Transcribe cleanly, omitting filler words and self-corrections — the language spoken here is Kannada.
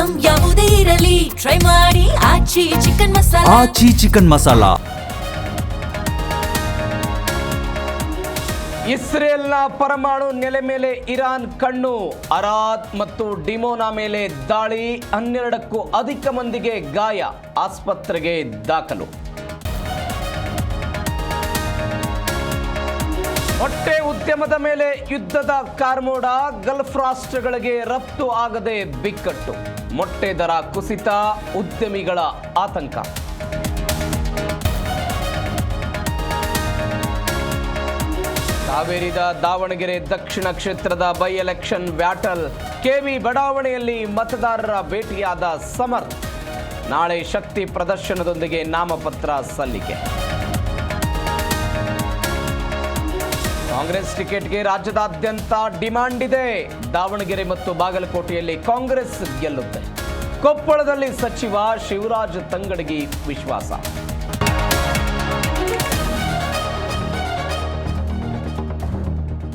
ಐಟಂ ಯಾವುದೇ ಇರಲಿ ಟ್ರೈ ಮಾಡಿ ಆಚಿ ಚಿಕನ್ ಮಸಾಲಾ. ಆಚಿ ಚಿಕನ್ ಮಸಾಲಾ. ಇಸ್ರೇಲ್ನ ಪರಮಾಣು ನೆಲೆ ಮೇಲೆ ಇರಾನ್ ಕಣ್ಣು. ಅರಾದ್ ಮತ್ತು ಡಿಮೋನಾ ಮೇಲೆ ದಾಳಿ, 12ಕ್ಕೂ ಅಧಿಕ ಮಂದಿಗೆ ಗಾಯ, ಆಸ್ಪತ್ರೆಗೆ ದಾಖಲು. ಮೊಟ್ಟೆ ಉದ್ಯಮದ ಮೇಲೆ ಯುದ್ಧದ ಕಾರ್ಮೋಡ, ಗಲ್ಫ್ ರಾಷ್ಟ್ರಗಳಿಗೆ ರಫ್ತು ಆಗದೆ ಬಿಕ್ಕಟ್ಟು. ಮೊಟ್ಟೆ ದರ ಕುಸಿತ, ಉದ್ಯಮಿಗಳ ಆತಂಕ. ಹಾವೇರಿದ ದಾವಣಗೆರೆ ದಕ್ಷಿಣ ಕ್ಷೇತ್ರದ ಬೈ ಎಲೆಕ್ಷನ್ ಬ್ಯಾಟಲ್. ಕೆವಿ ಬಡಾವಣೆಯಲ್ಲಿ ಮತದಾರರ ಭೇಟಿಯಾದ ಸಮರ್ಥ್. ನಾಳೆ ಶಕ್ತಿ ಪ್ರದರ್ಶನದೊಂದಿಗೆ ನಾಮಪತ್ರ ಸಲ್ಲಿಕೆ. ಕಾಂಗ್ರೆಸ್ ಟಿಕೆಟ್ಗೆ ರಾಜ್ಯದಾದ್ಯಂತ ಡಿಮಾಂಡ್ ಇದೆ. ದಾವಣಗೆರೆ ಮತ್ತು ಬಾಗಲಕೋಟೆಯಲ್ಲಿ ಕಾಂಗ್ರೆಸ್ ಗೆಲ್ಲುತ್ತೆ. ಕೊಪ್ಪಳದಲ್ಲಿ ಸಚಿವ ಶಿವರಾಜ್ ತಂಗಡಗಿ ವಿಶ್ವಾಸ.